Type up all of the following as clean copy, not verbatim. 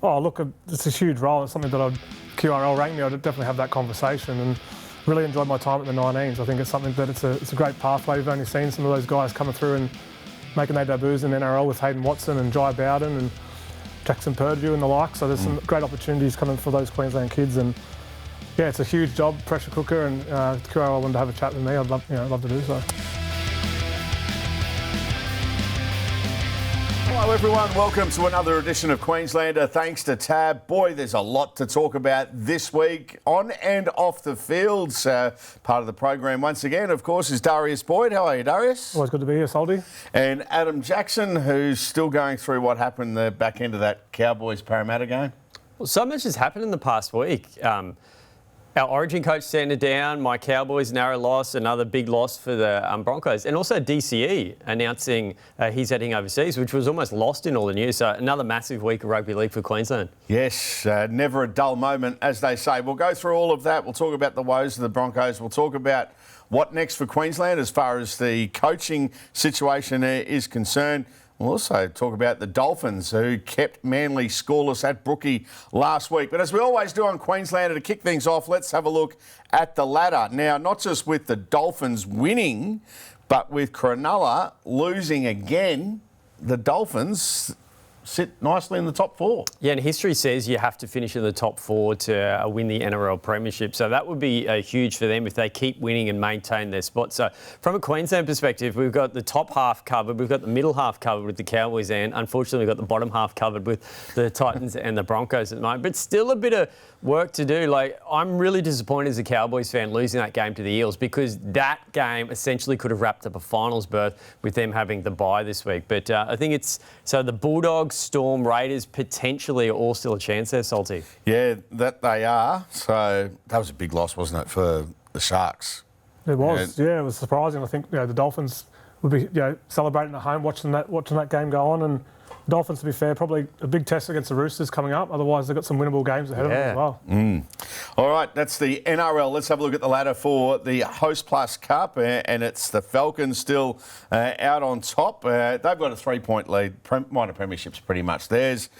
Oh, look, it's a huge role. It's something that QRL ranked me. I'd definitely have that conversation and really enjoyed my time at the 19s. I think it's something that it's a great pathway. We've only seen some of those guys coming through and making their debuts in NRL with Hayden Watson and Jai Bowden and Jackson Purdue and the like. So there's some great opportunities coming for those Queensland kids. And yeah, it's a huge job, pressure cooker. And QRL wanted to have a chat with me. I'd love to do so. Hello everyone, welcome to another edition of Queenslander. Thanks to Tab. Boy, there's a lot to talk about this week on and off the fields. Part of the program once again, of course, is Darius Boyd. How are you, Darius? Always good to be here, Salty. And Adam Jackson, who's still going through what happened the back end of that Cowboys-Parramatta game. Well, so much has happened in the past week. Our Origin coach sent it down, my Cowboys narrow loss, another big loss for the Broncos, and also DCE announcing he's heading overseas, which was almost lost in all the news. So another massive week of rugby league for Queensland. Yes, never a dull moment, as they say. We'll go through all of that. We'll talk about the woes of the Broncos. We'll talk about what next for Queensland as far as the coaching situation is concerned. We'll also talk about the Dolphins, who kept Manly scoreless at Brookie last week. But as we always do on Queenslander, to kick things off, let's have a look at the ladder. Now, not just with the Dolphins winning, but with Cronulla losing again, the Dolphins sit nicely in the top four. Yeah, and history says you have to finish in the top four to win the NRL Premiership. So that would be huge for them if they keep winning and maintain their spot. So from a Queensland perspective, we've got the top half covered, we've got the middle half covered with the Cowboys, and unfortunately we've got the bottom half covered with the Titans and the Broncos at the moment. But still a bit of work to do. Like, I'm really disappointed as a Cowboys fan losing that game to the Eels, because that game essentially could have wrapped up a finals berth with them having the bye this week. But I think it's, so the Bulldogs, Storm, Raiders potentially are all still a chance there, Salty. Yeah, that they are. So that was a big loss, wasn't it, for the Sharks? It was, yeah, it was surprising. I think the Dolphins would be celebrating at home, watching that game go on, and the Dolphins, to be fair, probably a big test against the Roosters coming up. Otherwise, they've got some winnable games ahead of them as well. All right, that's the NRL. Let's have a look at the ladder for the Host Plus Cup, and it's the Falcons still out on top. They've got a 3-point lead. Minor premierships pretty much theirs.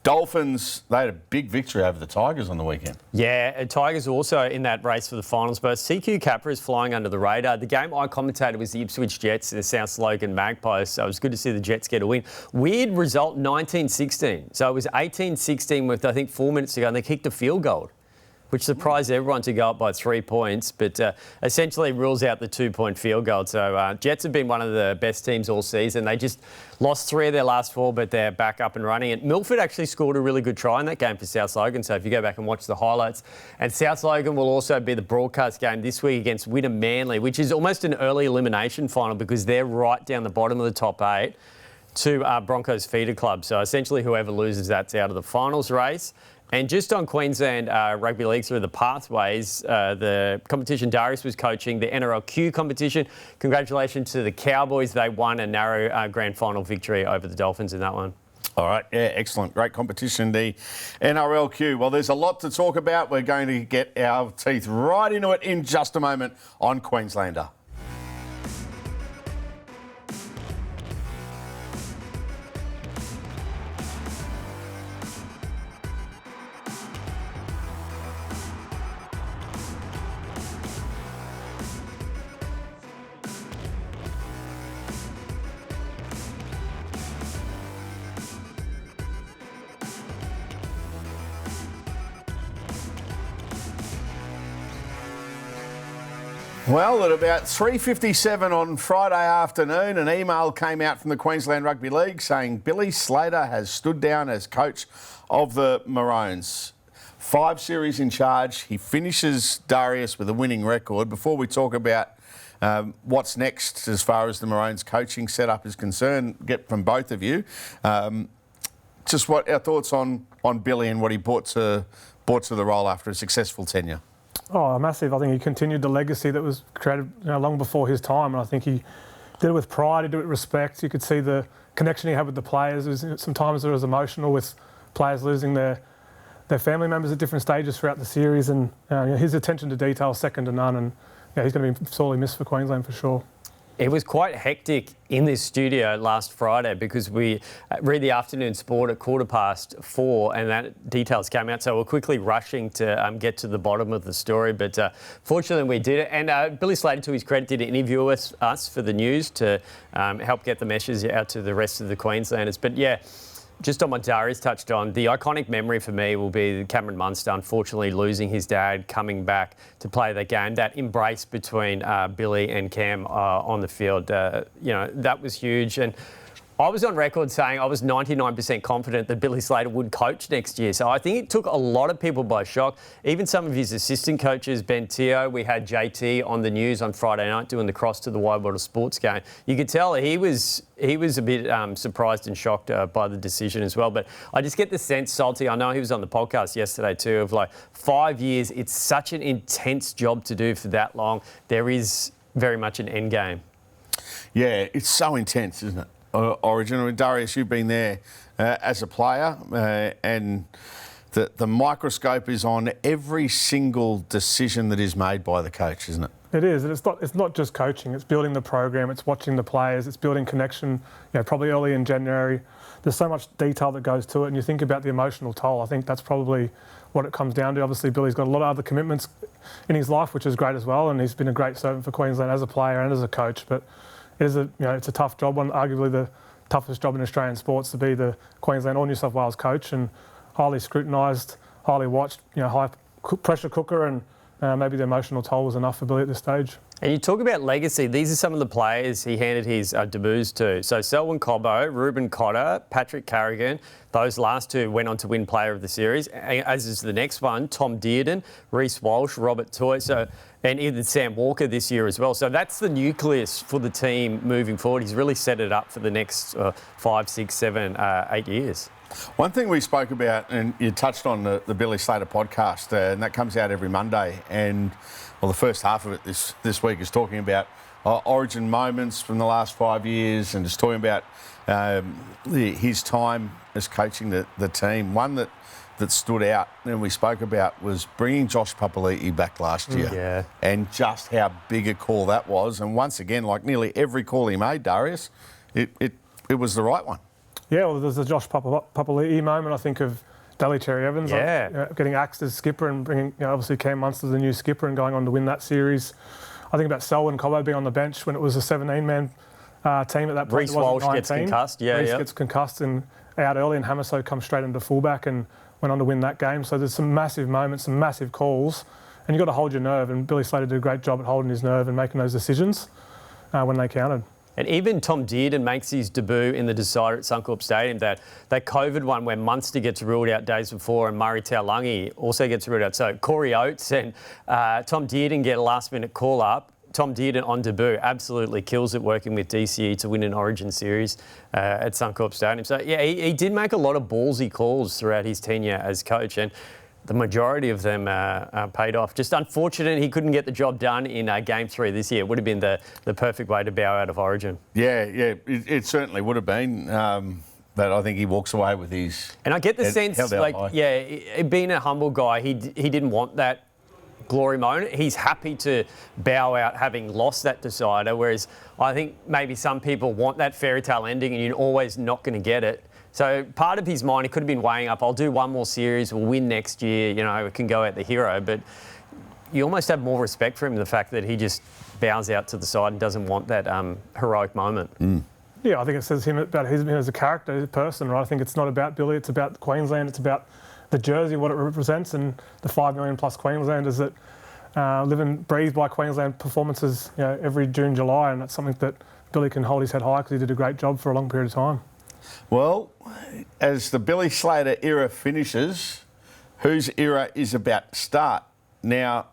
Dolphins, they had a big victory over the Tigers on the weekend. Yeah, Tigers also in that race for the finals, but CQ Capra is flying under the radar. The game I commentated was the Ipswich Jets and the South Logan Magpies, so it was good to see the Jets get a win. Weird result, 19-16. So it was 18-16 with, I think, 4 minutes to go, and they kicked a field goal, which surprised everyone to go up by 3 points, but essentially rules out the 2-point field goal. So Jets have been one of the best teams all season. They just lost 3 of their last 4, but they're back up and running. And Milford actually scored a really good try in that game for South Logan. So if you go back and watch the highlights. And South Logan will also be the broadcast game this week against Wynnum Manly, which is almost an early elimination final because they're right down the bottom of the top 8 to Broncos feeder club. So essentially whoever loses, that's out of the finals race. And just on Queensland Rugby League through the pathways, the competition Darius was coaching, the NRLQ competition, congratulations to the Cowboys. They won a narrow grand final victory over the Dolphins in that one. All right, yeah, excellent. Great competition, the NRLQ. Well, there's a lot to talk about. We're going to get our teeth right into it in just a moment on Queenslander. Well, at about 3:57 on Friday afternoon, an email came out from the Queensland Rugby League saying Billy Slater has stood down as coach of the Maroons. 5 series in charge. He finishes Darius with a winning record. Before we talk about what's next as far as the Maroons coaching setup is concerned, get from both of you, just what our thoughts on Billy and what he brought to the role after a successful tenure. Oh, massive. I think he continued the legacy that was created long before his time, and I think he did it with pride, he did it with respect. You could see the connection he had with the players. Sometimes it was emotional with players losing their family members at different stages throughout the series, and his attention to detail is second to none, and he's going to be sorely missed for Queensland for sure. It was quite hectic in this studio last Friday because we read the afternoon sport at 4:15 and that details came out. So we're quickly rushing to get to the bottom of the story. But fortunately we did it. And Billy Slater, to his credit, did interview us for the news to help get the message out to the rest of the Queenslanders. But yeah, just on what Darius touched on, the iconic memory for me will be Cameron Munster, unfortunately losing his dad, coming back to play the game. That embrace between Billy and Cam on the field, that was huge. And I was on record saying I was 99% confident that Billy Slater would coach next year. So I think it took a lot of people by shock. Even some of his assistant coaches, Ben Teo, we had JT on the news on Friday night doing the cross to the Wide World of Sports game. You could tell he was a bit surprised and shocked by the decision as well. But I just get the sense, Salty, I know he was on the podcast yesterday too, of like 5 years, it's such an intense job to do for that long. There is very much an end game. Yeah, it's so intense, isn't it? Origin. Darius, you've been there as a player, and the microscope is on every single decision that is made by the coach, isn't it? It is, and it's not just coaching. It's building the program. It's watching the players. It's building connection. Probably early in January. There's so much detail that goes to it, and you think about the emotional toll. I think that's probably what it comes down to. Obviously, Billy's got a lot of other commitments in his life, which is great as well, and he's been a great servant for Queensland as a player and as a coach. But it is it's a tough job, arguably the toughest job in Australian sports, to be the Queensland or New South Wales coach, and highly scrutinised, highly watched, high pressure cooker, and maybe the emotional toll was enough for Billy at this stage. And you talk about legacy. These are some of the players he handed his debuts to. So Selwyn Cobbo, Ruben Cotter, Patrick Carrigan, those last two went on to win Player of the Series, as is the next one, Tom Dearden, Reece Walsh, Robert Toy, and even Sam Walker this year as well. So that's the nucleus for the team moving forward. He's really set it up for the next 5, 6, 7, 8 years. One thing we spoke about, and you touched on the Billy Slater podcast, and that comes out every Monday. And the first half of it this week is talking about origin moments from the last 5 years, and just talking about his time as coaching the team. One that stood out and we spoke about was bringing Josh Papali'i back last year, and just how big a call that was. And once again, like nearly every call he made, Darius, it was the right one. Yeah, well, there's the Josh Papali'i moment, I think, of Daly Cherry Evans getting axed as skipper and bringing, obviously Cam Munster as the new skipper and going on to win that series. I think about Selwyn Cobbo being on the bench when it was a 17-man team at that point. Reece Walsh gets concussed, Reece gets concussed and out early, and Hamiso comes straight into fullback and went on to win that game. So there's some massive moments, some massive calls, and you've got to hold your nerve, and Billy Slater did a great job at holding his nerve and making those decisions when they counted. And even Tom Dearden makes his debut in the decider at Suncorp Stadium. That COVID one where Munster gets ruled out days before and Murray Taulagi also gets ruled out. So Corey Oates and Tom Dearden get a last-minute call-up. Tom Dearden on debut absolutely kills it, working with DCE to win an Origin series at Suncorp Stadium. So, yeah, he did make a lot of ballsy calls throughout his tenure as coach, and the majority of them paid off. Just unfortunate he couldn't get the job done in Game 3 this year. It would have been the perfect way to bow out of Origin. Yeah, it certainly would have been. But I think he walks away with his... And I get the sense, being a humble guy, he didn't want that glory moment. He's happy to bow out having lost that decider, whereas I think maybe some people want that fairy tale ending and you're always not going to get it. So part of his mind, he could have been weighing up, I'll do one more series, we'll win next year, we can go out the hero. But you almost have more respect for him, the fact that he just bows out to the side and doesn't want that heroic moment. Mm. Yeah, I think it says about him as a character, as a person, right? I think it's not about Billy, it's about Queensland, it's about the jersey, what it represents, and the 5 million plus Queenslanders that live and breathe by Queensland performances every June, July, and that's something that Billy can hold his head high because he did a great job for a long period of time. Well, as the Billy Slater era finishes, whose era is about to start? Now,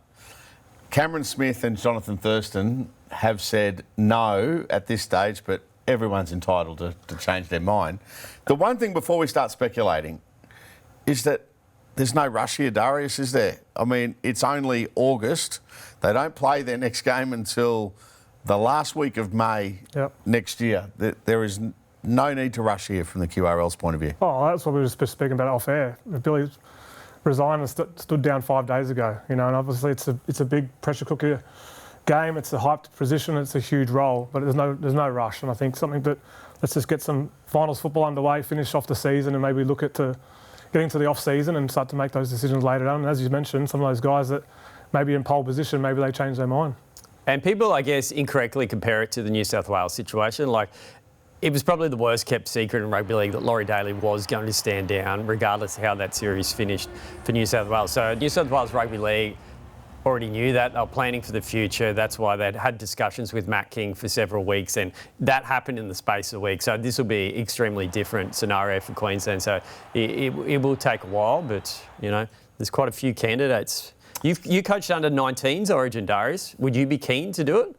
Cameron Smith and Jonathan Thurston have said no at this stage, but everyone's entitled to change their mind. The one thing before we start speculating is that there's no rush here, Darius, is there? I mean, it's only August. They don't play their next game until the last week of May next year. There is no need to rush here from the QRL's point of view. Oh, that's what we were just speaking about off air. Billy resigned and stood down 5 days ago, and obviously it's a big pressure cooker game. It's a hyped position. It's a huge role, but there's no rush. And I think something that let's just get some finals football underway, finish off the season, and maybe look at getting to the off season and start to make those decisions later on. And as you mentioned, some of those guys that maybe in pole position, maybe they change their mind. And people, I guess, incorrectly compare it to the New South Wales situation. Like, it was probably the worst kept secret in rugby league that Laurie Daly was going to stand down, regardless of how that series finished for New South Wales. So New South Wales Rugby League already knew that. They were planning for the future. That's why they'd had discussions with Matt King for several weeks, and that happened in the space of a week. So this will be an extremely different scenario for Queensland. So it will take a while, but, you know, there's quite a few candidates. You coached under 19s Origin, Darius. Would you be keen to do it?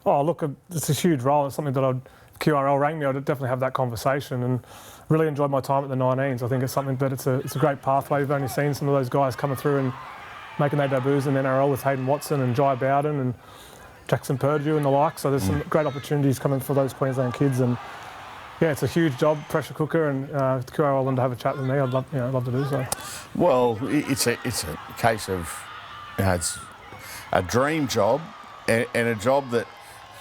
Oh, look, it's a huge role. It's something that if QRL rang me, I'd definitely have that conversation, and really enjoyed my time at the 19s. I think it's something that it's a great pathway. We've only seen some of those guys coming through and making their debuts in the NRL with Hayden Watson and Jai Bowden and Jackson Purdue and the like. So there's some great opportunities coming for those Queensland kids. And yeah, it's a huge job, pressure cooker. And if QRL wanted to have a chat with me, I'd love to do so. Well, it's a case of, you know, it's a dream job and a job that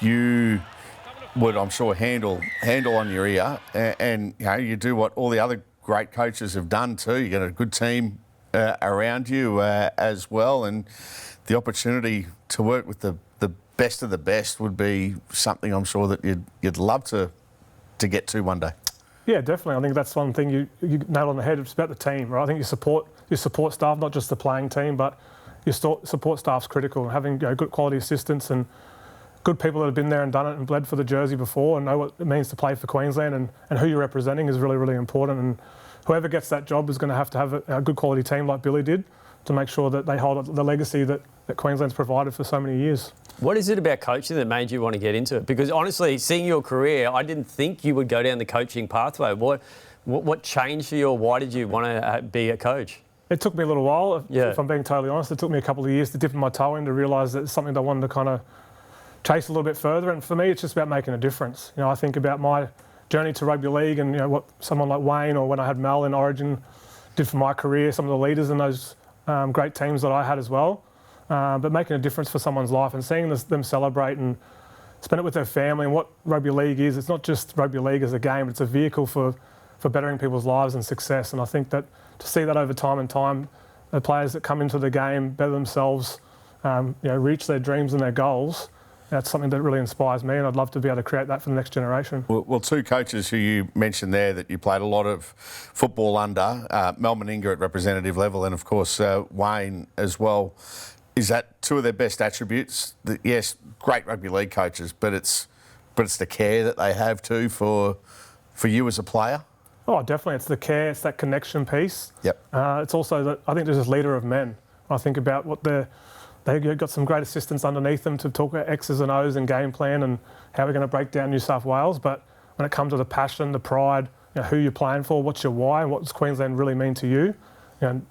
you would, I'm sure, handle on your ear. And you know, you do what all the other great coaches have done too. You get a good team around you as well, and the opportunity to work with the best of the best would be something I'm sure that you'd love to get to one day. Yeah, definitely. I think that's one thing you nailed on the head. It's about the team, right? I think your support staff, not just the playing team, but your support staff's critical. Having good quality assistants and good people that have been there and done it and bled for the jersey before and know what it means to play for Queensland and who you're representing is really, really important. And whoever gets that job is going to have a good quality team like Billy did to make sure that they hold the legacy that Queensland's provided for so many years. What is it about coaching that made you want to get into it? Because honestly, seeing your career, I didn't think you would go down the coaching pathway. What changed for you, or why did you want to be a coach? It took me a little while, if I'm being totally honest. It took me a couple of years to dip my toe in to realise that it's something that I wanted to kind of chase a little bit further. And for me, it's just about making a difference. You know, I think about my journey to rugby league and, you know, what someone like Wayne or when I had Mel in Origin did for my career, some of the leaders in those great teams that I had as well. But making a difference for someone's life and seeing them celebrate and spend it with their family, and what rugby league is. It's not just rugby league as a game, it's a vehicle for bettering people's lives and success. And I think that to see that over time and time, the players that come into the game, better themselves, reach their dreams and their goals, that's something that really inspires me, and I'd love to be able to create that for the next generation. Well, two coaches who you mentioned there that you played a lot of football under, Mel Meninga at representative level and, of course, Wayne as well. Is that two of their best attributes? Yes, great rugby league coaches, but it's the care that they have too for you as a player? Oh, definitely. It's the care, it's that connection piece. Yep. It's also that I think there's this leader of men. I think about what they've got some great assistants underneath them to talk about X's and O's and game plan and how we're going to break down New South Wales. But when it comes to the passion, the pride, who you're playing for, what's your why, and what does Queensland really mean to you,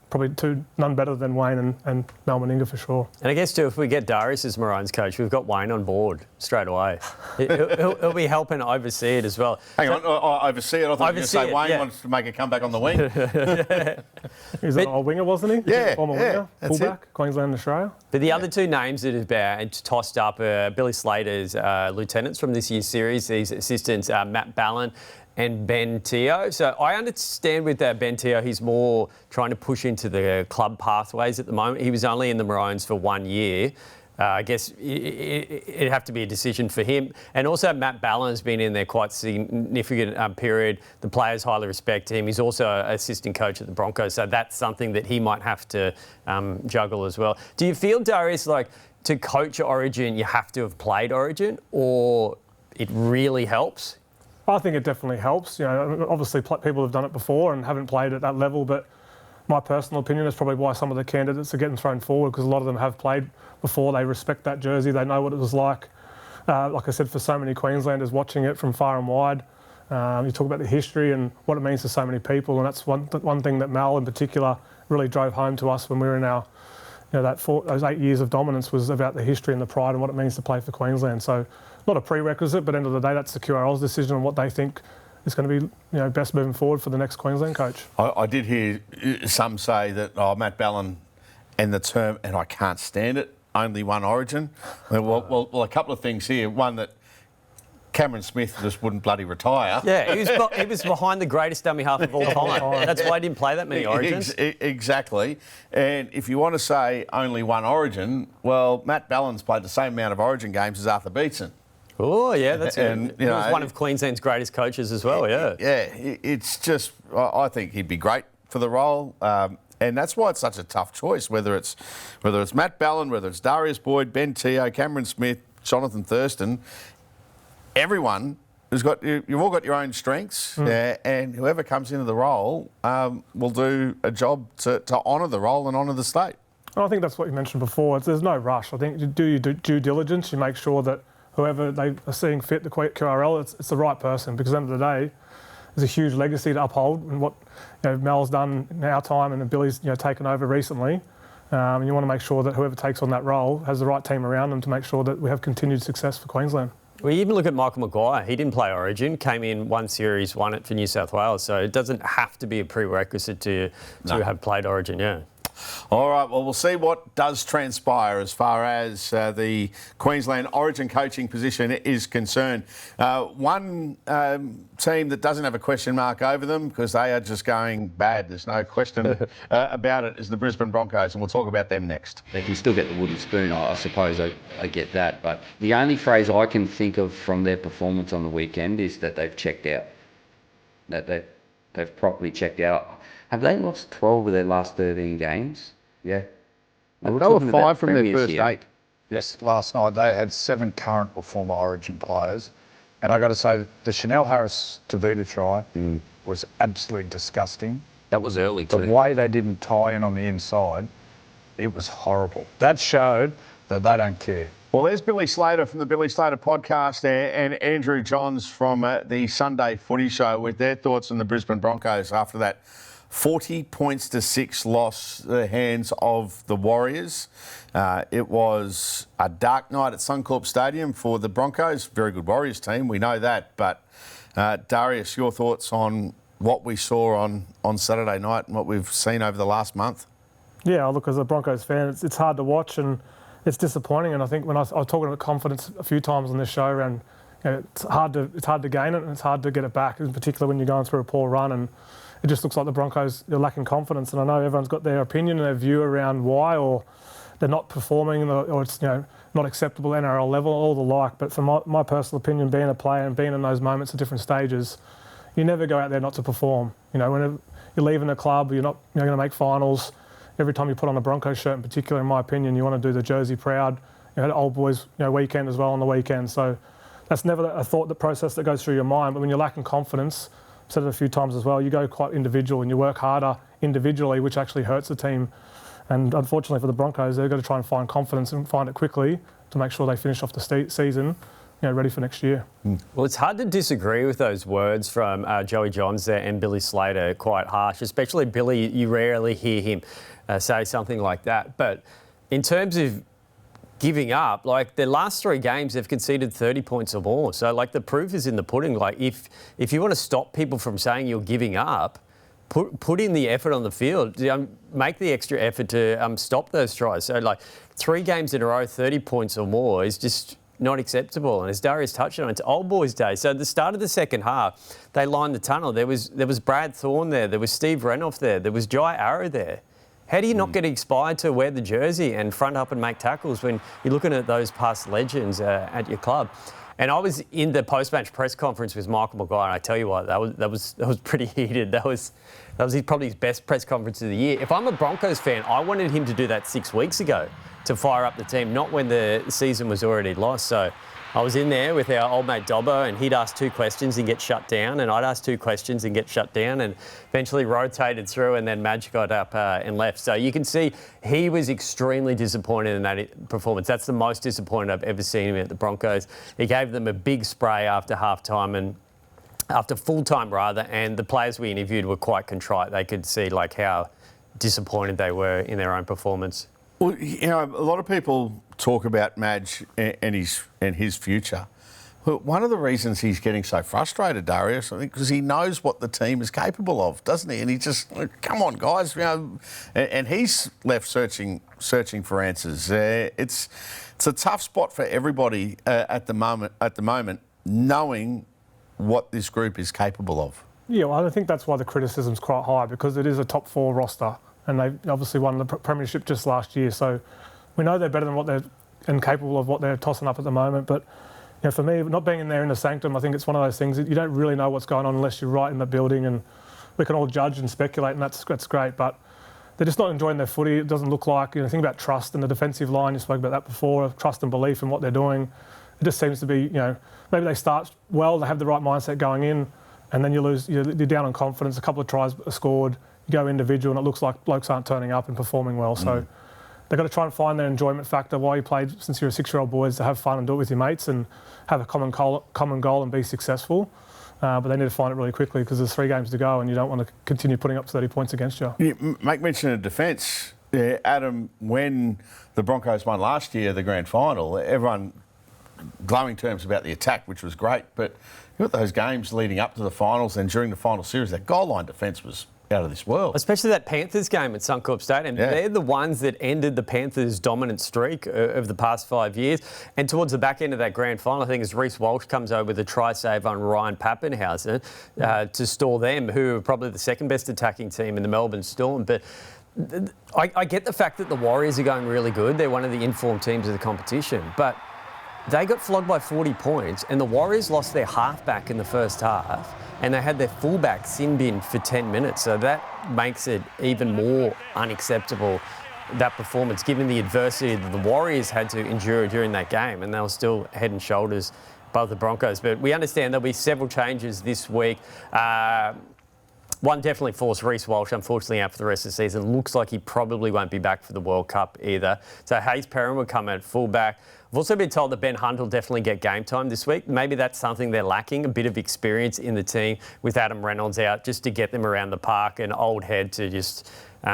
probably none better than Wayne and Mel Meninga for sure. And I guess too, if we get Darius as Maroons coach, we've got Wayne on board straight away. He'll be helping oversee it as well. Hang on, oversee it. I thought you were going to say Wayne wants to make a comeback on the wing. He's an old winger, wasn't he? Yeah, former winger, fullback, Queensland, Australia. But the other two names that have tossed up are Billy Slater's lieutenants from this year's series. These assistants, Matt Ballin and Ben Teo. So I understand with Ben Teo, he's more trying to push into the club pathways at the moment. He was only in the Maroons for 1 year. I guess it'd have to be a decision for him. And also Matt Ballin has been in there quite significant period. The players highly respect him. He's also an assistant coach at the Broncos, so that's something that he might have to juggle as well. Do you feel, Darius, like to coach Origin, you have to have played Origin, or it really helps? I think it definitely helps. Obviously people have done it before and haven't played at that level, but my personal opinion is probably why some of the candidates are getting thrown forward, because a lot of them have played before. They respect that jersey. They know what it was like. Like I said, for so many Queenslanders watching it from far and wide, you talk about the history and what it means to so many people, and that's one thing that Mal in particular really drove home to us when we were in our, those 8 years of dominance was about the history and the pride and what it means to play for Queensland. So not a prerequisite, but at the end of the day, that's the QRL's decision on what they think is going to be best moving forward for the next Queensland coach. I did hear some say that Matt Ballin and the term, and I can't stand it, only one Origin? Well, a couple of things here. One, that Cameron Smith just wouldn't bloody retire. Yeah, he was behind the greatest dummy half of all time. That's why he didn't play that many Origins. Exactly. And if you want to say only one Origin, well, Matt Ballon's played the same amount of Origin games as Arthur Beetson. Oh, yeah, that's and, he was one of Queensland's greatest coaches as well, yeah. Yeah, it's just, I think he'd be great for the role. And that's why it's such a tough choice, whether it's Matt Ballon, whether it's Darius Boyd, Ben Teo, Cameron Smith, Jonathan Thurston. Everyone has got, you've all got your own strengths, and whoever comes into the role will do a job to honour the role and honour the state. Well, I think that's what you mentioned before. There's no rush. I think you do your due diligence. You make sure that whoever they are seeing fit, the QRL, it's the right person, because at the end of the day, there's a huge legacy to uphold, and what Mel's done in our time and Billy's taken over recently. And you want to make sure that whoever takes on that role has the right team around them to make sure that we have continued success for Queensland. Well, you even look at Michael Maguire. He didn't play Origin, came in one series, won it for New South Wales. So it doesn't have to be a prerequisite to have played Origin, yeah. All right, well, we'll see what does transpire as far as the Queensland Origin coaching position is concerned. One team that doesn't have a question mark over them, because they are just going bad, there's no question about it, is the Brisbane Broncos, and we'll talk about them next. They can still get the wooden spoon, I suppose I get that. But the only phrase I can think of from their performance on the weekend is that they've checked out, that they've properly checked out. Have they lost 12 of their last 13 games? Yeah. They were 5 from their first 8. Yes, last night they had 7 current or former Origin players. And I got to say, the Chanel Harris Tavita try was absolutely disgusting. That was early too. The way they didn't tie in on the inside, it was horrible. That showed that they don't care. Well, there's Billy Slater from the Billy Slater podcast there, and Andrew Johns from the Sunday Footy Show with their thoughts on the Brisbane Broncos after that 40-6 loss at the hands of the Warriors. It was a dark night at Suncorp Stadium for the Broncos. Very good Warriors team, we know that. But Darius, your thoughts on what we saw on Saturday night and what we've seen over the last month? Yeah, look, as a Broncos fan, it's hard to watch and it's disappointing. And I think when I was talking about confidence a few times on this show around, it's hard to gain it and it's hard to get it back, in particular when you're going through a poor run. And it just looks like the Broncos are lacking confidence, and I know everyone's got their opinion and their view around why, or they're not performing, or it's not acceptable NRL level, all the like. But from my personal opinion, being a player and being in those moments at different stages, you never go out there not to perform. Whenever you're leaving a club, you're not going to make finals. Every time you put on a Broncos shirt, in particular, in my opinion, you want to do the jersey proud. The old boys weekend as well on the weekend. So that's never a thought, the process that goes through your mind. But when you're lacking confidence, I've said it a few times as well, you go quite individual and you work harder individually, which actually hurts the team. And unfortunately for the Broncos, they've got to try and find confidence and find it quickly to make sure they finish off the season ready for next year. Well, it's hard to disagree with those words from Joey Johns there and Billy Slater, quite harsh. Especially Billy, you rarely hear him say something like that. But in terms of giving up, like their last 3 games, they've conceded 30 points or more. So like the proof is in the pudding. Like if you want to stop people from saying you're giving up, put in the effort on the field. Make the extra effort to stop those tries. So like 3 games in a row, 30 points or more is just not acceptable. And as Darius touched on, it's old boys' day. So at the start of the second half, they lined the tunnel. There was Brad Thorne there. There was Steve Renouf there. There was Jai Arrow there. How do you not get inspired to wear the jersey and front up and make tackles when you're looking at those past legends at your club? And I was in the post-match press conference with Michael Maguire, and I tell you what, that was pretty heated. That was probably his best press conference of the year. If I'm a Broncos fan, I wanted him to do that 6 weeks ago to fire up the team, not when the season was already lost. So I was in there with our old mate Dobbo, and he'd ask 2 questions and get shut down, and I'd ask 2 questions and get shut down, and eventually rotated through, and then Madge got up and left. So you can see he was extremely disappointed in that performance. That's the most disappointed I've ever seen him at the Broncos. He gave them a big spray after half-time and after full-time rather, and the players we interviewed were quite contrite. They could see like how disappointed they were in their own performance. Well, a lot of people talk about Madge and his future. Well, one of the reasons he's getting so frustrated, Darius, I think, because he knows what the team is capable of, doesn't he? And he just, come on, guys, and he's left searching for answers. It's a tough spot for everybody at the moment, knowing what this group is capable of. Yeah, well, I think that's why the criticism's quite high, because it is a top 4 roster, and they obviously won the premiership just last year. So we know they're better than what they're and capable of what they're tossing up at the moment, but. For me, not being in there in the sanctum, I think it's one of those things that you don't really know what's going on unless you're right in the building, and we can all judge and speculate, and that's great. But they're just not enjoying their footy. It doesn't look like, think about trust in the defensive line. You spoke about that before, trust and belief in what they're doing. It just seems to be, maybe they start well, they have the right mindset going in, and then you lose, you're down on confidence. A couple of tries are scored, you go individual, and it looks like blokes aren't turning up and performing well. So they've got to try and find their enjoyment factor while you played since you're a 6-year-old boy, to have fun and do it with your mates and have a common goal and be successful. But they need to find it really quickly, because there's 3 games to go and you don't want to continue putting up 30 points against you. You make mention of defence. Adam, when the Broncos won last year, the grand final, everyone glowing terms about the attack, which was great. But you got those games leading up to the finals and during the final series, that goal line defence was out of this world. Especially that Panthers game at Suncorp Stadium. Yeah. They're the ones that ended the Panthers' dominant streak of the past 5 years. And towards the back end of that grand final, I think as Reece Walsh comes over with a try save on Ryan Papenhuyzen to stall them, who are probably the second best attacking team in the Melbourne Storm. But I get the fact that the Warriors are going really good. They're one of the informed teams of the competition. But they got flogged by 40 points, and the Warriors lost their halfback in the first half, and they had their fullback sin bin for 10 minutes. So that makes it even more unacceptable, that performance, given the adversity that the Warriors had to endure during that game, and they were still head and shoulders above the Broncos. But we understand there'll be several changes this week. One definitely forced Reece Walsh, unfortunately, out for the rest of the season. Looks like he probably won't be back for the World Cup either. So Hayes Perrin will come at fullback. I've also been told that Ben Hunt will definitely get game time this week. Maybe that's something they're lacking, a bit of experience in the team with Adam Reynolds out, just to get them around the park, an old head to just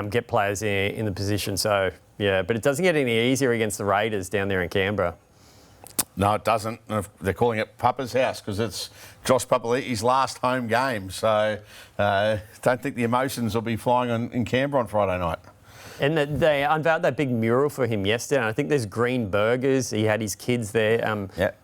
get players in the position. So, yeah, but it doesn't get any easier against the Raiders down there in Canberra. No, it doesn't. They're calling it Papa's house because it's Josh Papali'i's last home game. So don't think the emotions will be flying in Canberra on Friday night. And they unveiled that big mural for him yesterday. And I think there's green burgers. He had his kids there,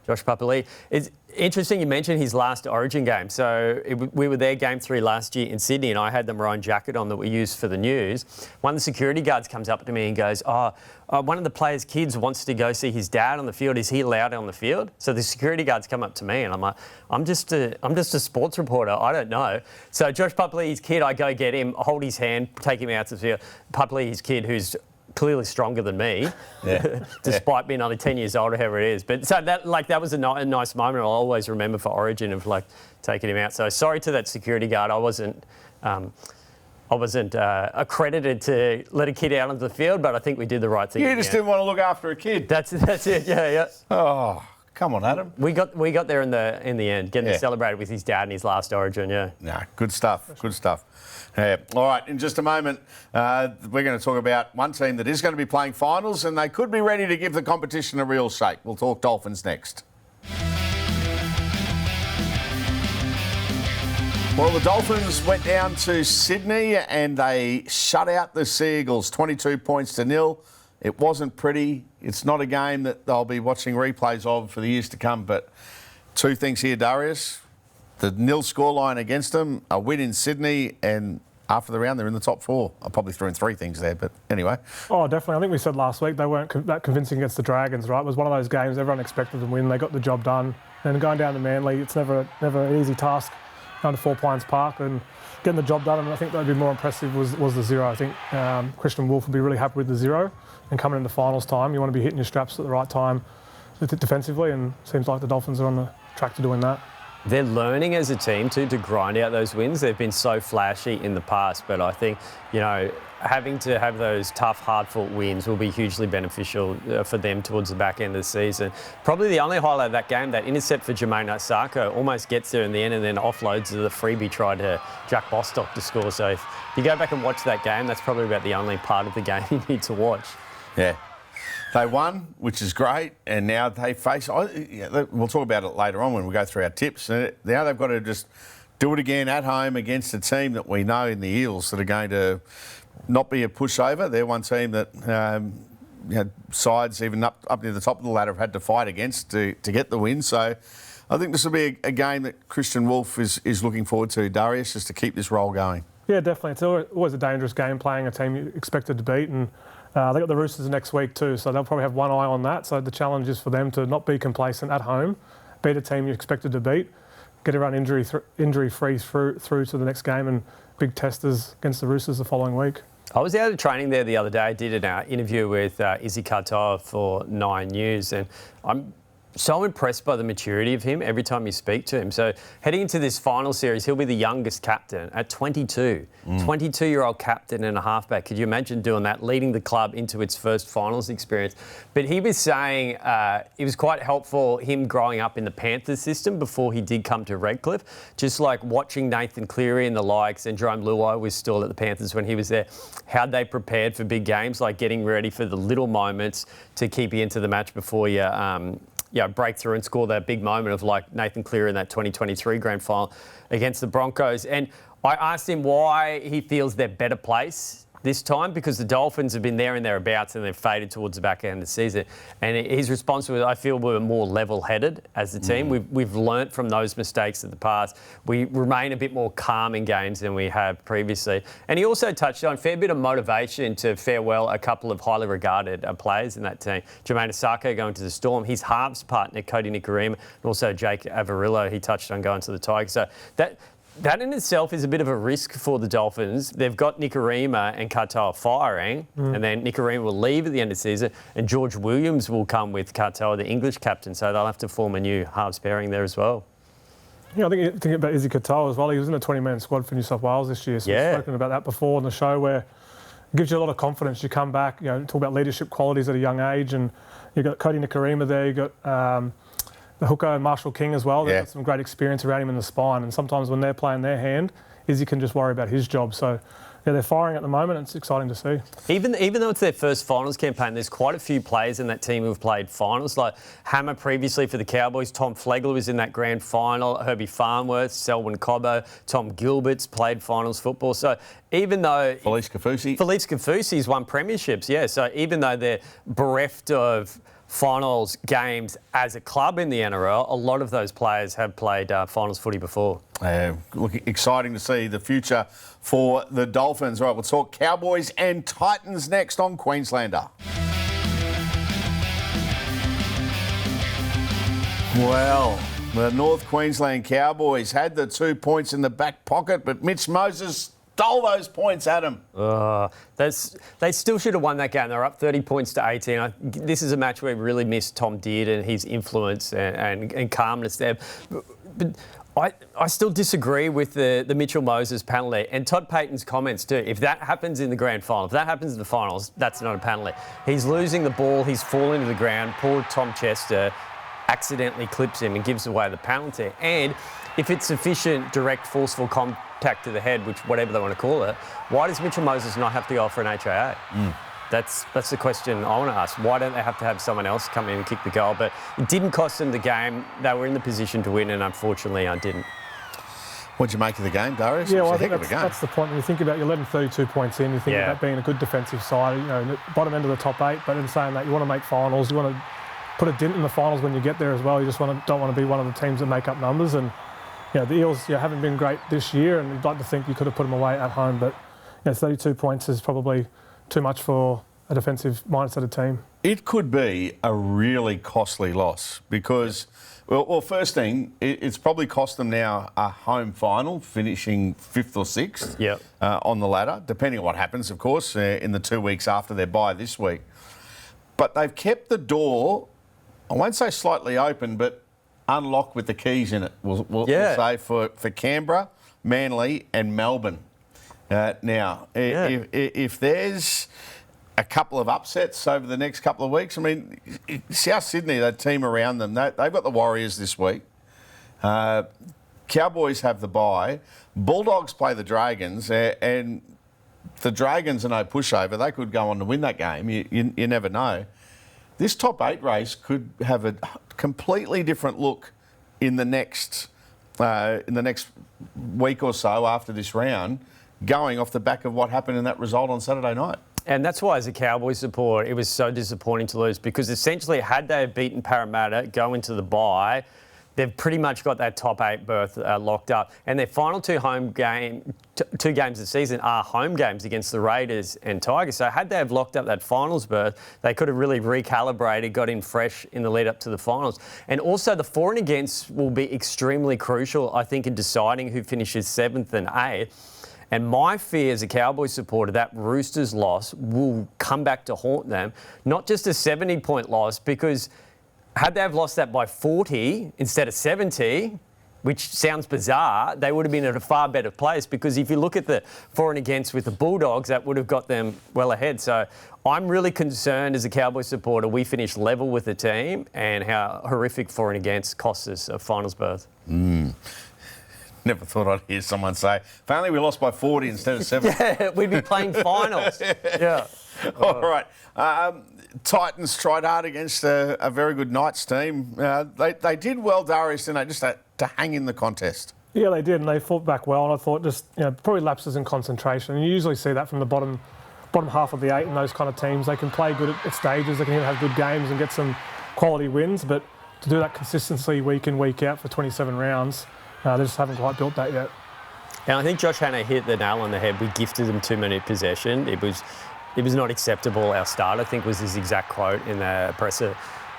Josh Papali'i. It's interesting you mentioned his last Origin game. So we were there game 3 last year in Sydney, and I had the maroon jacket on that we used for the news. One of the security guards comes up to me and goes, one of the players' kids wants to go see his dad on the field. Is he allowed on the field? So the security guards come up to me, and I'm like, I'm just a sports reporter. I don't know. So Josh Papali'i's kid, I go get him, hold his hand, take him out to the field. Papali'i's kid, who's clearly stronger than me, despite being only 10 years older, however it is. But so that was a nice moment. I'll always remember for Origin of taking him out. So sorry to that security guard. I wasn't accredited to let a kid out onto the field, but I think we did the right thing. You just didn't want to look after a kid. That's it. Yeah. Oh, come on, Adam. We got there in the end, getting to celebrate with his dad in his last Origin. Yeah. Nah, good stuff. Good stuff. All right, in just a moment, we're going to talk about one team that is going to be playing finals, and they could be ready to give the competition a real shake. We'll talk Dolphins next. Well, the Dolphins went down to Sydney and they shut out the Seagulls, 22-0. It wasn't pretty. It's not a game that they'll be watching replays of for the years to come. But 2 things here, Darius. The 0 scoreline against them, a win in Sydney, and after the round, they're in the top 4. I probably threw in 3 things there, but anyway. Oh, definitely. I think we said last week they weren't that convincing against the Dragons, right? It was one of those games everyone expected them to win. They got the job done. And going down to Manly, it's never an easy task. Going to 4 Pines Park and getting the job done, and I think that would be more impressive was the 0. I think Christian Wolf would be really happy with the 0, and coming into finals time, you want to be hitting your straps at the right time defensively, and it seems like the Dolphins are on the track to doing that. They're learning as a team to grind out those wins. They've been so flashy in the past, but I think, having to have those tough, hard-fought wins will be hugely beneficial for them towards the back end of the season. Probably the only highlight of that game, that intercept for Jermaine Osako, almost gets there in the end and then offloads to the freebie try to Jack Bostock to score. So if you go back and watch that game, that's probably about the only part of the game you need to watch. Yeah. They won, which is great, and now they face... We'll talk about it later on when we go through our tips. Now they've got to just do it again at home against a team that we know in the Eels that are going to not be a pushover. They're one team that sides even up near the top of the ladder have had to fight against to get the win. So I think this will be a game that Christian Wolff is looking forward to, Darius, just to keep this roll going. Yeah, definitely. It's always a dangerous game playing a team you expected to beat, and they got the Roosters next week too, so they'll probably have one eye on that. So the challenge is for them to not be complacent at home, beat a team you expected to beat, get everyone injury-free through to the next game, and big testers against the Roosters the following week. I was out of training there the other day. I did an interview with Izzy Katoa for 9 News, and I'm so impressed by the maturity of him every time you speak to him. So heading into this final series, he'll be the youngest captain at 22. 22-year-old captain and a halfback. Could you imagine doing that, leading the club into its first finals experience? But he was saying it was quite helpful, him growing up in the Panthers system before he did come to Redcliffe. Just like watching Nathan Cleary and the likes, and Jerome Luai was still at the Panthers when he was there, how they prepared for big games, like getting ready for the little moments to keep you into the match before you... break through and score that big moment of like Nathan Cleary in that 2023 grand final against the Broncos. And I asked him why he feels they're better placed this time, because the Dolphins have been there and thereabouts and they've faded towards the back end of the season. And his response was, I feel we're more level-headed as a team. We've learnt from those mistakes of the past. We remain a bit more calm in games than we have previously. And he also touched on a fair bit of motivation to farewell a couple of highly regarded players in that team. Jermaine Asako going to the Storm, his halves partner, Cody Nikorima, and also Jake Averillo, he touched on going to the Tigers. So that in itself is a bit of a risk for the Dolphins. They've got Nikorima and Katoa firing, and then Nikorima will leave at the end of the season, and George Williams will come with Katoa, the English captain, so they'll have to form a new halves pairing there as well. Yeah, I think thinking about Izzy Katoa as well. He was in the 20-man squad for New South Wales this year, so we've spoken about that before on the show, where it gives you a lot of confidence. You come back, talk about leadership qualities at a young age, and you've got Cody Nikorima there, you've got... the hooker and Marshall King as well. They've got some great experience around him in the spine, and sometimes when they're playing their hand, Izzy can just worry about his job. So, they're firing at the moment, and it's exciting to see. Even though it's their first finals campaign, there's quite a few players in that team who've played finals, like Hammer previously for the Cowboys, Tom Flegler was in that grand final, Herbie Farnworth, Selwyn Cobbo, Tom Gilbert's played finals football. So even though... Felice Kafusi's won premierships, yeah. So even though they're bereft of finals games as a club in the NRL, a lot of those players have played finals footy before. Exciting to see the future for the Dolphins. All right, we'll talk Cowboys and Titans next on Queenslander. Well, the North Queensland Cowboys had the 2 points in the back pocket, but Mitch Moses stole those points, Adam. They still should have won that game. They were up 30 points to 18. This is a match where we really missed Tom Dearden and his influence and calmness there. But I still disagree with the Mitchell Moses penalty and Todd Payten's comments too. If that happens in the grand final, if that happens in the finals, that's not a penalty. He's losing the ball. He's falling to the ground. Poor Tom Chester accidentally clips him and gives away the penalty. And if it's sufficient direct, forceful contact to the head, which whatever they want to call it, why does Mitchell Moses not have to go for an HIA? That's the question I want to ask. Why don't they have to have someone else come in and kick the goal? But it didn't cost them the game. They were in the position to win, and unfortunately, I didn't. What'd you make of the game, Darius? Yeah, well, I think that's the point. When you think about you're letting 32 points in, you think about being a good defensive side, bottom end of the top 8, but in saying that you want to make finals, you want to put a dent in the finals when you get there as well. You just don't want to be one of the teams that make up numbers. And the Eels haven't been great this year, and you'd like to think you could have put them away at home, but 32 points is probably too much for a defensive mindset team. It could be a really costly loss because, well, first thing, it's probably cost them now a home final, finishing 5th or 6th on the ladder, depending on what happens, of course, in the 2 weeks after their bye this week. But they've kept the door, I won't say slightly open, but unlocked with the keys in it, we'll say, for Canberra, Manly and Melbourne. Now, if there's a couple of upsets over the next couple of weeks, I mean, South Sydney, that team around them, they've got the Warriors this week. Cowboys have the bye. Bulldogs play the Dragons, and the Dragons are no pushover. They could go on to win that game. You never know. this top 8 race could have a completely different look in the next week or so after this round, going off the back of what happened in that result on Saturday night. And that's why, as a Cowboys supporter, it was so disappointing to lose, because essentially, had they beaten Parramatta, go into the bye, they've pretty much got that top 8 berth locked up. And their final two games this season are home games against the Raiders and Tigers. So had they have locked up that finals berth, they could have really recalibrated, got in fresh in the lead up to the finals. And also the for and against will be extremely crucial, I think, in deciding who finishes 7th and 8th. And my fear as a Cowboys supporter, that Roosters loss will come back to haunt them. Not just a 70-point loss, because had they have lost that by 40 instead of 70, which sounds bizarre, they would have been at a far better place, because if you look at the for and against with the Bulldogs, that would have got them well ahead. So I'm really concerned as a Cowboys supporter we finish level with the team, and how horrific for and against costs us a finals berth. Never thought I'd hear someone say, if only we lost by 40 instead of 7. Yeah, we'd be playing finals. Yeah. All right. Titans tried hard against a very good Knights team. They did well, Darius, didn't they, just to hang in the contest? Yeah, they did, and they fought back well. And I thought just probably lapses in concentration. And you usually see that from the bottom half of the 8 in those kind of teams. They can play good at stages. They can even have good games and get some quality wins. But to do that consistently week in, week out for 27 rounds, they just haven't quite built that yet. And I think Josh Hannah hit the nail on the head. We gifted them too many possession. It was not acceptable. Our start, I think, was his exact quote in the presser.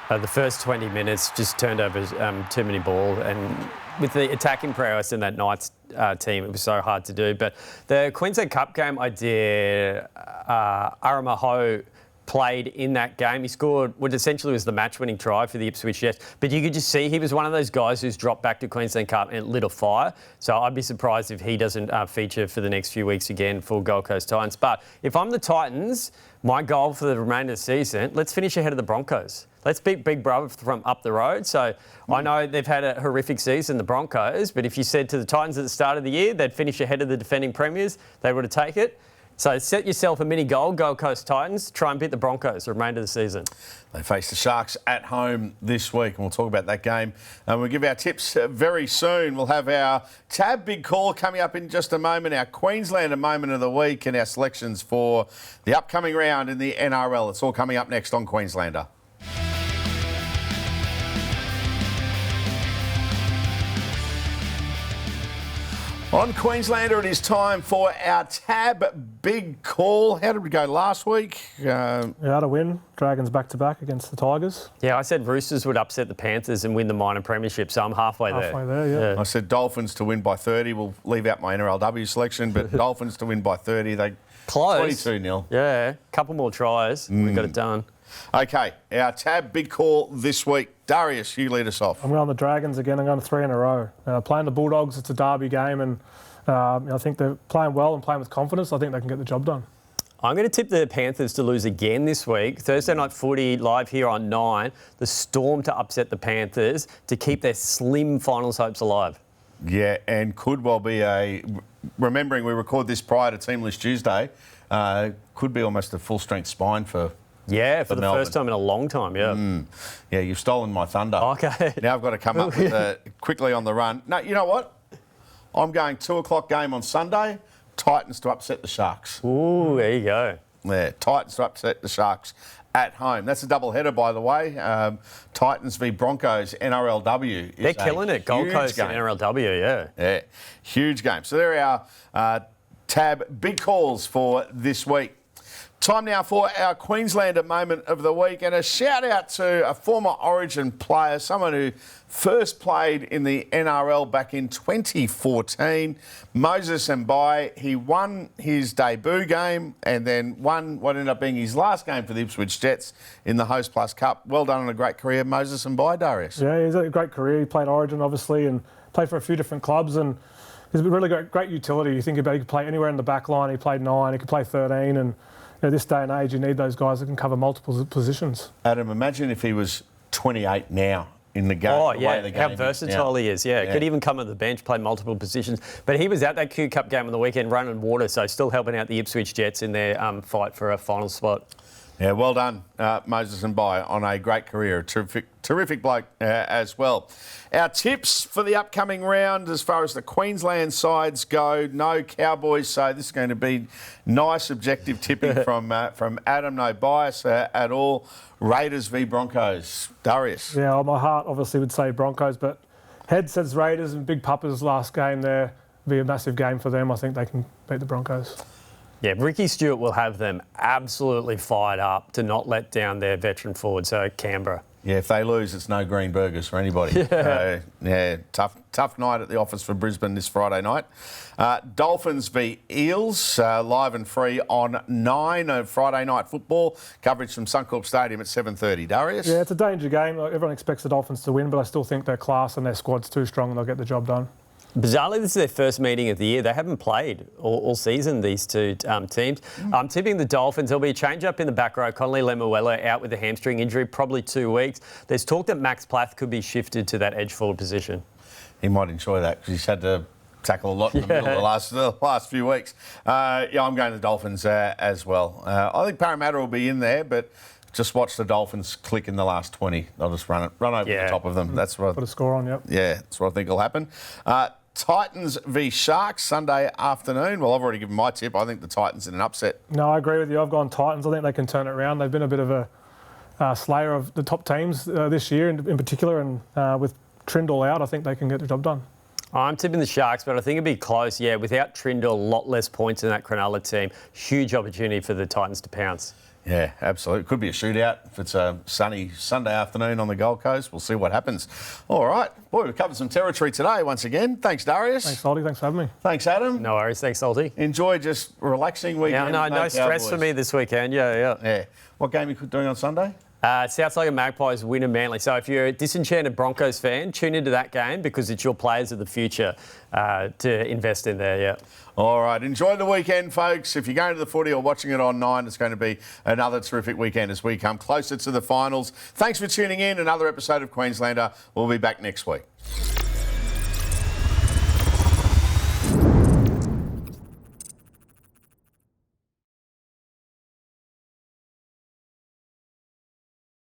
The first 20 minutes just turned over too many balls. And with the attacking prowess in that Knights team, it was so hard to do. But the Queensland Cup game I did, Aramaho played in that game. He scored what essentially was the match-winning try for the Ipswich Jets. But you could just see he was one of those guys who's dropped back to Queensland Cup and lit a fire. So I'd be surprised if he doesn't feature for the next few weeks again for Gold Coast Titans. But if I'm the Titans, my goal for the remainder of the season, let's finish ahead of the Broncos. Let's beat Big Brother from up the road. So I know they've had a horrific season, the Broncos, but if you said to the Titans at the start of the year they'd finish ahead of the defending premiers, they would have taken it. So set yourself a mini goal, Gold Coast Titans. Try and beat the Broncos the remainder of the season. They face the Sharks at home this week, and we'll talk about that game. And we'll give our tips very soon. We'll have our Tab Big Call coming up in just a moment, our Queenslander Moment of the Week, and our selections for the upcoming round in the NRL. It's all coming up next on Queenslander. On Queenslander, it is time for our Tab Big Call. How did we go last week? Had a win. Dragons back-to-back against the Tigers. Yeah, I said Roosters would upset the Panthers and win the minor premiership, so I'm halfway there. Halfway there, yeah. I said Dolphins to win by 30. We'll leave out my NRLW selection, but Dolphins to win by 30. They close. 22-0. Yeah, a couple more tries. We got it done. Okay, our Tab Big Call this week. Darius, you lead us off. I'm going on the Dragons again. I'm going 3 in a row. Playing the Bulldogs, it's a derby game, and I think they're playing well and playing with confidence. I think they can get the job done. I'm going to tip the Panthers to lose again this week. Thursday night footy live here on 9. The Storm to upset the Panthers to keep their slim finals hopes alive. Yeah, and could well be remembering we record this prior to Teamless Tuesday, could be almost a full-strength spine for... Yeah, for the Melbourne. first time in a long time, yeah. Yeah, you've stolen my thunder. Okay. Now I've got to come up with quickly on the run. No, you know what? I'm going 2 o'clock game on Sunday, Titans to upset the Sharks. Ooh, there you go. Yeah, Titans to upset the Sharks at home. That's a double header, by the way. Titans v Broncos, NRLW. They're killing it. Gold Coast and NRLW, yeah. Yeah, huge game. So there are our Tab Big Calls for this week. Time now for our Queenslander Moment of the Week, and a shout out to a former Origin player, someone who first played in the NRL back in 2014, Moses Mbai. He won his debut game and then won what ended up being his last game for the Ipswich Jets in the Host Plus Cup. Well done on a great career, Moses Mbai, Darius. Yeah, he's had a great career. He played Origin, obviously, and played for a few different clubs, and he's a really great utility. You think about he could play anywhere in the back line. He played 9, he could play 13, and this day and age, you need those guys that can cover multiple positions. Adam, imagine if he was 28 now in the game. Oh, yeah, how versatile he is. Yeah, could even come at the bench, play multiple positions. But he was at that Q Cup game on the weekend running water, so still helping out the Ipswich Jets in their fight for a final spot. Yeah, well done, Moses and Bai, on a great career. Terrific bloke as well. Our tips for the upcoming round as far as the Queensland sides go, no Cowboys, so this is going to be nice objective tipping from Adam, no bias at all. Raiders v Broncos. Darius. Yeah, well, my heart obviously would say Broncos, but head says Raiders, and Big Papa's last game there will be a massive game for them. I think they can beat the Broncos. Yeah, Ricky Stewart will have them absolutely fired up to not let down their veteran forward, so Canberra. Yeah, if they lose, it's no green burgers for anybody. Yeah, tough night at the office for Brisbane this Friday night. Dolphins v Eels, live and free on 9 of Friday night football. Coverage from Suncorp Stadium at 7:30. Darius? Yeah, it's a danger game. Like, everyone expects the Dolphins to win, but I still think their class and their squad's too strong and they'll get the job done. Bizarrely, this is their first meeting of the year. They haven't played all season, these two teams. I'm tipping the Dolphins. There'll be a change-up in the back row. Connolly Lemuelu out with a hamstring injury, probably 2 weeks. There's talk that Max Plath could be shifted to that edge forward position. He might enjoy that because he's had to tackle a lot in the middle of the last few weeks. Yeah, I'm going to the Dolphins as well. I think Parramatta will be in there, but just watch the Dolphins click in the last 20. They'll just run over the top of them. That's what. Put a score on, yep. Yeah, that's what I think will happen. Titans v Sharks, Sunday afternoon. Well, I've already given my tip. I think the Titans in an upset. No, I agree with you. I've gone Titans. I think they can turn it around. They've been a bit of a slayer of the top teams this year in particular, and with Trindle out, I think they can get the job done. I'm tipping the Sharks, but I think it'd be close. Yeah, without Trindle, a lot less points in that Cronulla team. Huge opportunity for the Titans to pounce. Yeah, absolutely. Could be a shootout if it's a sunny Sunday afternoon on the Gold Coast. We'll see what happens. All right. Boy, we've covered some territory today once again. Thanks, Darius. Thanks, Salty. Thanks for having me. Thanks, Adam. No worries. Thanks, Salty. Enjoy just relaxing weekend. Yeah, no stress for me this weekend. Yeah. What game are you doing on Sunday? South Side Magpies win in Manly. So if you're a disenchanted Broncos fan, tune into that game because it's your players of the future to invest in there, yeah. All right. Enjoy the weekend, folks. If you're going to the footy or watching it on 9, it's going to be another terrific weekend as we come closer to the finals. Thanks for tuning in. Another episode of Queenslander. We'll be back next week.